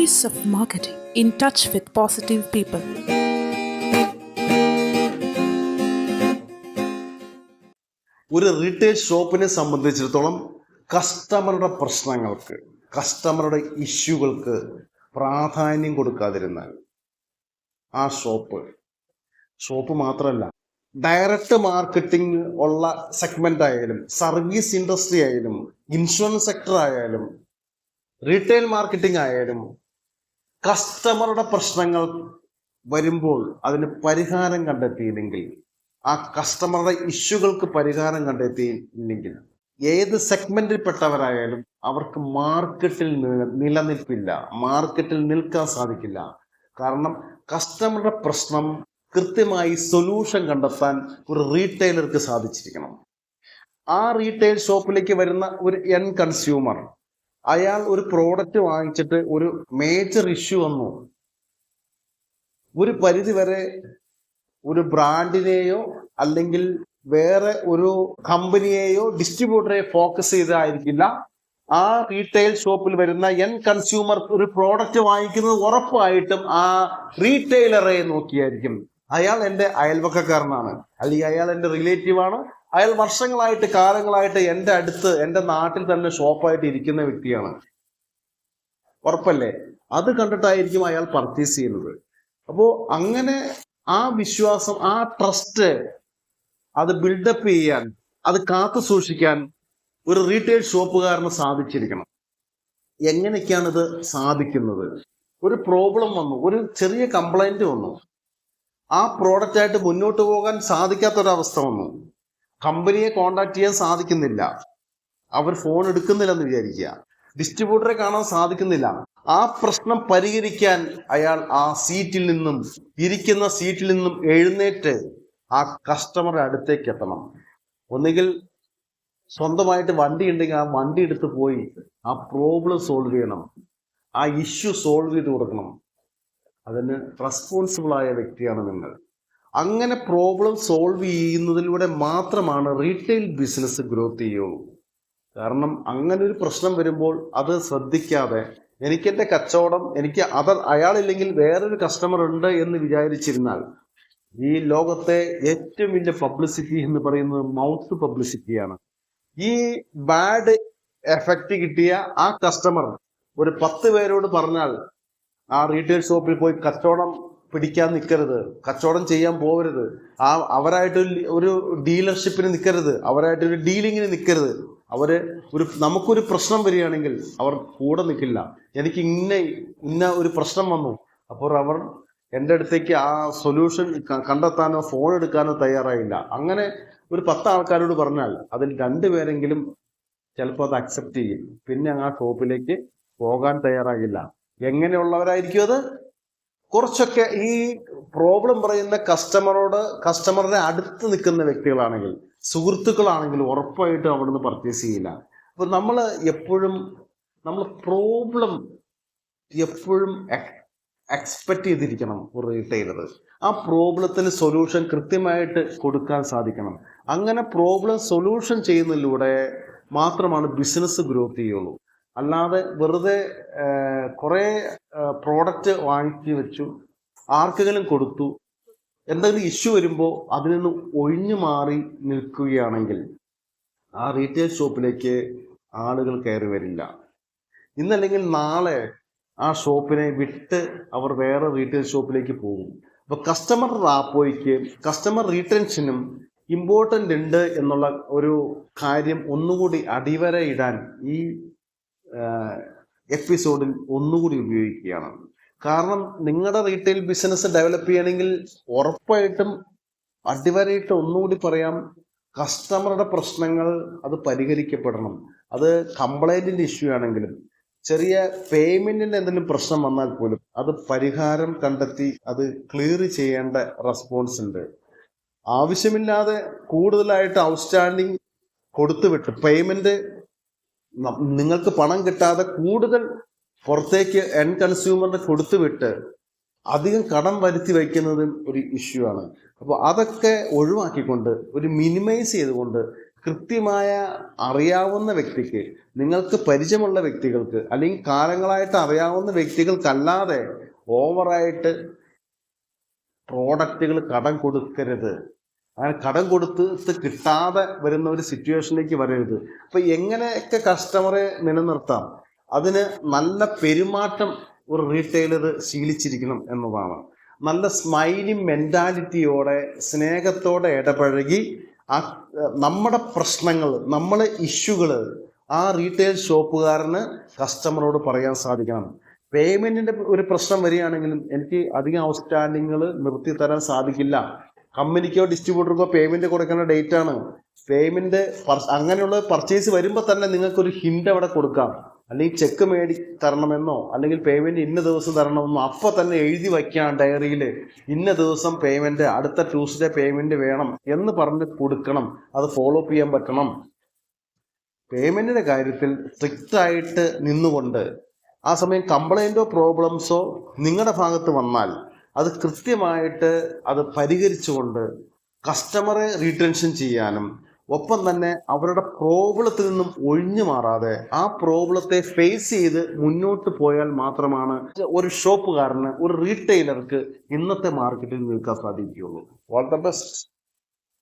Stories of marketing in touch with positive people. ഒരു retail ഷോപ്പിനെ സംബന്ധിച്ചിടത്തോളം കസ്റ്റമറുടെ പ്രശ്നങ്ങൾക്ക്, കസ്റ്റമറുടെ ഇഷ്യൂകൾക്ക് പ്രാധാന്യം കൊടുക്കാതിരുന്നാൽ ആ ഷോപ്പ് മാത്രമല്ല, ഡയറക്റ്റ് മാർക്കറ്റിംഗ് ഉള്ള സെഗ്മെന്റ് ആയാലും, സർവീസ് ഇൻഡസ്ട്രി ആയാലും, ഇൻഷുറൻസ് സെക്ടർ ആയാലും, റീറ്റെയിൽ മാർക്കറ്റിംഗ് ആയാലും, കസ്റ്റമറുടെ പ്രശ്നങ്ങൾ വരുമ്പോൾ അതിന് പരിഹാരം കണ്ടെത്തിയില്ലെങ്കിൽ, ആ കസ്റ്റമറുടെ ഇഷ്യൂകൾക്ക് പരിഹാരം കണ്ടെത്തിയില്ലെങ്കിൽ, ഏത് സെഗ്മെന്റിൽപ്പെട്ടവരായാലും അവർക്ക് മാർക്കറ്റിൽ നിലനിൽപ്പില്ല, മാർക്കറ്റിൽ നിൽക്കാൻ സാധിക്കില്ല. കാരണം കസ്റ്റമറുടെ പ്രശ്നം കൃത്യമായി സൊല്യൂഷൻ കണ്ടെത്താൻ ഒരു റീറ്റെയിലർക്ക് സാധിച്ചിരിക്കണം. ആ റീറ്റെയിൽ ഷോപ്പിലേക്ക് വരുന്ന ഒരു എൻ കൺസ്യൂമർ, അയാൾ ഒരു പ്രോഡക്റ്റ് വാങ്ങിച്ചിട്ട് ഒരു മേജർ ഇഷ്യൂ വന്നു, ഒരു പരിധിവരെ ഒരു ബ്രാൻഡിനെയോ അല്ലെങ്കിൽ വേറെ ഒരു കമ്പനിയെയോ ഡിസ്ട്രിബ്യൂട്ടറെ ഫോക്കസ് ചെയ്തായിരിക്കില്ല ആ റീറ്റെയിൽ ഷോപ്പിൽ വരുന്ന എൻ കൺസ്യൂമർ ഒരു പ്രോഡക്റ്റ് വാങ്ങിക്കുന്നത് ഉറപ്പായിട്ടും ആ റീറ്റെയിലറെ നോക്കിയായിരിക്കും. അയാൾ എൻ്റെ അയൽവക്കക്കാരനാണ്, അല്ലെങ്കിൽ അയാൾ എൻ്റെ റിലേറ്റീവ് ആണ്, അയാൾ വർഷങ്ങളായിട്ട് കാലങ്ങളായിട്ട് എൻ്റെ അടുത്ത്, എൻ്റെ നാട്ടിൽ തന്നെ ഷോപ്പായിട്ട് ഇരിക്കുന്ന വ്യക്തിയാണ്, ഉറപ്പല്ലേ? അത് കണ്ടിട്ടായിരിക്കും അയാൾ പർച്ചേസ് ചെയ്യുന്നത്. അപ്പോൾ അങ്ങനെ ആ വിശ്വാസം, ആ ട്രസ്റ്റ് അത് ബിൽഡപ്പ് ചെയ്യാൻ, അത് കാത്തു സൂക്ഷിക്കാൻ ഒരു റീറ്റെയിൽ ഷോപ്പുകാരന് സാധിച്ചിരിക്കണം. എങ്ങനെയൊക്കെയാണ് ഇത് സാധിക്കുന്നത്? ഒരു പ്രോബ്ലം വന്നു, ഒരു ചെറിയ കംപ്ലൈന്റ് വന്നു, ആ പ്രോഡക്റ്റായിട്ട് മുന്നോട്ട് പോകാൻ സാധിക്കാത്തൊരവസ്ഥ വന്നു, കമ്പനിയെ കോണ്ടാക്ട് ചെയ്യാൻ സാധിക്കുന്നില്ല, അവർ ഫോൺ എടുക്കുന്നില്ലെന്ന് വിചാരിക്കുക, ഡിസ്ട്രിബ്യൂട്ടറെ കാണാൻ സാധിക്കുന്നില്ല. ആ പ്രശ്നം പരിഹരിക്കാൻ അയാൾ ആ ഇരിക്കുന്ന സീറ്റിൽ നിന്നും എഴുന്നേറ്റ് ആ കസ്റ്റമറുടെ അടുത്തേക്ക് എത്തണം. ഒന്നുകിൽ സ്വന്തമായിട്ട് വണ്ടി ഉണ്ടെങ്കിൽ ആ വണ്ടി എടുത്ത് പോയി ആ പ്രോബ്ലം സോൾവ് ചെയ്യണം, ആ ഇഷ്യൂ സോൾവ് ചെയ്ത് കൊടുക്കണം. അതിന് റെസ്പോൺസിബിൾ ആയ വ്യക്തിയാണ് നിങ്ങൾ. അങ്ങനെ പ്രോബ്ലം സോൾവ് ചെയ്യുന്നതിലൂടെ മാത്രമാണ് റീറ്റെയിൽ ബിസിനസ് ഗ്രോത്ത് ചെയ്യുള്ളൂ. കാരണം അങ്ങനെ ഒരു പ്രശ്നം വരുമ്പോൾ അത് ശ്രദ്ധിക്കാതെ എനിക്കെൻ്റെ കച്ചവടം, എനിക്ക് അയാളില്ലെങ്കിൽ വേറൊരു കസ്റ്റമർ ഉണ്ട് എന്ന് വിചാരിച്ചിരുന്നാൽ, ഈ ലോകത്തെ ഏറ്റവും വലിയ പബ്ലിസിറ്റി എന്ന് പറയുന്നത് മൗത്ത് പബ്ലിസിറ്റിയാണ്. ഈ ബാഡ് എഫക്റ്റ് കിട്ടിയ ആ കസ്റ്റമർ ഒരു 10 പേരോട് പറഞ്ഞാൽ ആ റീറ്റെയിൽ ഷോപ്പിൽ പോയി കച്ചവടം പിടിക്കാൻ നിൽക്കരുത്, കച്ചവടം ചെയ്യാൻ പോകരുത്, അവരായിട്ട് ഒരു ഡീലർഷിപ്പിന് നിൽക്കരുത്, അവരായിട്ടൊരു ഡീലിങ്ങിന് നിൽക്കരുത്. നമുക്കൊരു പ്രശ്നം വരികയാണെങ്കിൽ അവർ കൂടെ നിൽക്കില്ല. എനിക്ക് ഇന്ന ഒരു പ്രശ്നം വന്നു, അപ്പോൾ അവർ എൻ്റെ അടുത്തേക്ക് ആ സൊല്യൂഷൻ കണ്ടെത്താനോ ഫോൺ എടുക്കാനോ തയ്യാറായില്ല. അങ്ങനെ ഒരു 10 ആൾക്കാരോട് പറഞ്ഞാൽ അതിൽ 2 പേരെങ്കിലും ചിലപ്പോൾ അത് അക്സെപ്റ്റ് ചെയ്യും, പിന്നെ ആ ഷോപ്പിലേക്ക് പോകാൻ തയ്യാറാകില്ല. എങ്ങനെയുള്ളവരായിരിക്കും അത്? കുറച്ചൊക്കെ ഈ പ്രോബ്ലം പറയുന്ന കസ്റ്റമറുടെ അടുത്ത് നിൽക്കുന്ന വ്യക്തികളാണെങ്കിൽ, സുഹൃത്തുക്കളാണെങ്കിൽ ഉറപ്പായിട്ടും അവിടുന്ന് പർച്ചേസ് ചെയ്യില്ല. അപ്പൊ നമ്മൾ പ്രോബ്ലം എപ്പോഴും എക്സ്പെക്ട് ചെയ്തിരിക്കണം. ഒരു റീറ്റെയിലർ ആ പ്രോബ്ലത്തിന് സൊല്യൂഷൻ കൃത്യമായിട്ട് കൊടുക്കാൻ സാധിക്കണം. അങ്ങനെ പ്രോബ്ലം സൊല്യൂഷൻ ചെയ്യുന്നതിലൂടെ മാത്രമാണ് ബിസിനസ് ഗ്രോത്ത് ചെയ്യുള്ളൂ. അല്ലാതെ വെറുതെ കുറേ പ്രോഡക്റ്റ് വാങ്ങിച്ചു വെച്ചു, ആർക്കെങ്കിലും കൊടുത്തു, എന്തെങ്കിലും ഇഷ്യൂ വരുമ്പോൾ അതിൽ നിന്ന് ഒഴിഞ്ഞു മാറി നിൽക്കുകയാണെങ്കിൽ ആ റീറ്റെയിൽ ഷോപ്പിലേക്ക് ആളുകൾ കയറി വരില്ല. ഇന്നല്ലെങ്കിൽ നാളെ ആ ഷോപ്പിനെ വിട്ട് അവർ വേറെ റീറ്റെയിൽ ഷോപ്പിലേക്ക് പോകും. അപ്പോൾ കസ്റ്റമർ റാപ്പോയ്ക്ക്, കസ്റ്റമർ റീറ്റൻഷനും ഇമ്പോർട്ടൻ്റ് ഉണ്ട് എന്നുള്ള ഒരു കാര്യം ഒന്നുകൂടി അടിവരയിടാൻ ഈ എപ്പിസോഡിൽ ഒന്നുകൂടി ഉപയോഗിക്കുകയാണ്. കാരണം നിങ്ങളുടെ റീറ്റെയിൽ ബിസിനസ് ഡെവലപ്പ് ചെയ്യണമെങ്കിൽ ഉറപ്പായിട്ടും അടിവരയിട്ട് ഒന്നുകൂടി പറയാം, കസ്റ്റമറുടെ പ്രശ്നങ്ങൾ അത് പരിഹരിക്കപ്പെടണം. അത് കംപ്ലൈൻറ്റിൻ്റെ ഇഷ്യൂ ആണെങ്കിലും, ചെറിയ പേയ്മെന്റിന്റെ എന്തെങ്കിലും പ്രശ്നം വന്നാൽ പോലും അത് പരിഹാരം കണ്ടെത്തി അത് ക്ലിയർ ചെയ്യേണ്ട റെസ്പോൺസ് ഉണ്ട്. ആവശ്യമില്ലാതെ കൂടുതലായിട്ട് ഔട്ട്സ്റ്റാൻഡിങ് കൊടുത്തുവിട്ട്, പേയ്മെന്റ് നിങ്ങൾക്ക് പണം കിട്ടാതെ കൂടുതൽ പുറത്തേക്ക് എൻ കൺസ്യൂമറിന് കൊടുത്തുവിട്ട് അധികം കടം വരുത്തി വയ്ക്കുന്നതും ഒരു ഇഷ്യൂ ആണ്. അപ്പോൾ അതൊക്കെ ഒഴിവാക്കിക്കൊണ്ട്, ഒരു മിനിമൈസ് ചെയ്തുകൊണ്ട് കൃത്യമായ അറിയാവുന്ന വ്യക്തിക്ക്, നിങ്ങൾക്ക് പരിചയമുള്ള വ്യക്തികൾക്ക്, അല്ലെങ്കിൽ കാലങ്ങളായിട്ട് അറിയാവുന്ന വ്യക്തികൾക്കല്ലാതെ ഓവറായിട്ട് പ്രോഡക്റ്റുകൾ കടം കൊടുക്കരുത്. അങ്ങനെ കടം കൊടുത്ത് കിട്ടാതെ വരുന്ന ഒരു സിറ്റുവേഷനിലേക്ക് വരരുത്. അപ്പൊ എങ്ങനെയൊക്കെ കസ്റ്റമറെ നിലനിർത്താം, അതിന് നല്ല പെരുമാറ്റം ഒരു റീറ്റെയിലർ ശീലിച്ചിരിക്കണം എന്നതാണ്. നല്ല സ്മൈലിംഗ് മെന്റാലിറ്റിയോടെ സ്നേഹത്തോടെ ഇടപഴകി നമ്മുടെ പ്രശ്നങ്ങൾ, നമ്മളെ ഇഷ്യൂകൾ ആ റീറ്റെയിൽ ഷോപ്പുകാരന് കസ്റ്റമറോട് പറയാൻ സാധിക്കണം. പേയ്മെന്റിന്റെ ഒരു പ്രശ്നം വരികയാണെങ്കിലും എനിക്ക് അധികം ഔട്ട്സ്റ്റാൻഡിങ്ങുകൾ നിർത്തി തരാൻ സാധിക്കില്ല. കമ്പനിക്കോ ഡിസ്ട്രിബ്യൂട്ടർക്കോ പേയ്മെന്റ് കൊടുക്കേണ്ട ഡേറ്റ് ആണ്. പേയ്മെന്റ് അങ്ങനെയുള്ള പർച്ചേസ് വരുമ്പോൾ തന്നെ നിങ്ങൾക്കൊരു ഹിന്റ് അവിടെ കൊടുക്കാം. അല്ലെങ്കിൽ ചെക്ക് തരണമെന്നോ അല്ലെങ്കിൽ പേയ്മെന്റ് ഇന്ന ദിവസം തരണമെന്നോ അപ്പോൾ തന്നെ എഴുതി വയ്ക്കാം ഡയറിയിൽ. ഇന്ന ദിവസം പേയ്മെന്റ്, അടുത്ത ട്യൂസ്ഡേ പേയ്മെന്റ് വേണം എന്ന് പറഞ്ഞ് കൊടുക്കണം. അത് ഫോളോ അപ്പ് ചെയ്യാൻ പറ്റണം. പേയ്മെന്റിന്റെ കാര്യത്തിൽ സ്ട്രിക്റ്റ് ആയിട്ട് നിന്നുകൊണ്ട് ആ സമയം കംപ്ലൈൻറ്റോ പ്രോബ്ലംസോ നിങ്ങളുടെ ഭാഗത്ത് വന്നാൽ അത് കൃത്യമായിട്ട് അത് പരിഹരിച്ചുകൊണ്ട് കസ്റ്റമറെ റീടെൻഷൻ ചെയ്യാനും ഒപ്പം തന്നെ അവരുടെ പ്രോബ്ലത്തിൽ നിന്നും ഒഴിഞ്ഞു മാറാതെ ആ പ്രോബ്ലത്തെ ഫേസ് ചെയ്ത് മുന്നോട്ട് പോയാൽ മാത്രമാണ് ഒരു ഷോപ്പുകാരന്, ഒരു റീറ്റെയിലർക്ക് ഇന്നത്തെ മാർക്കറ്റിൽ നിൽക്കാൻ സാധിക്കുകയുള്ളൂ. All the best.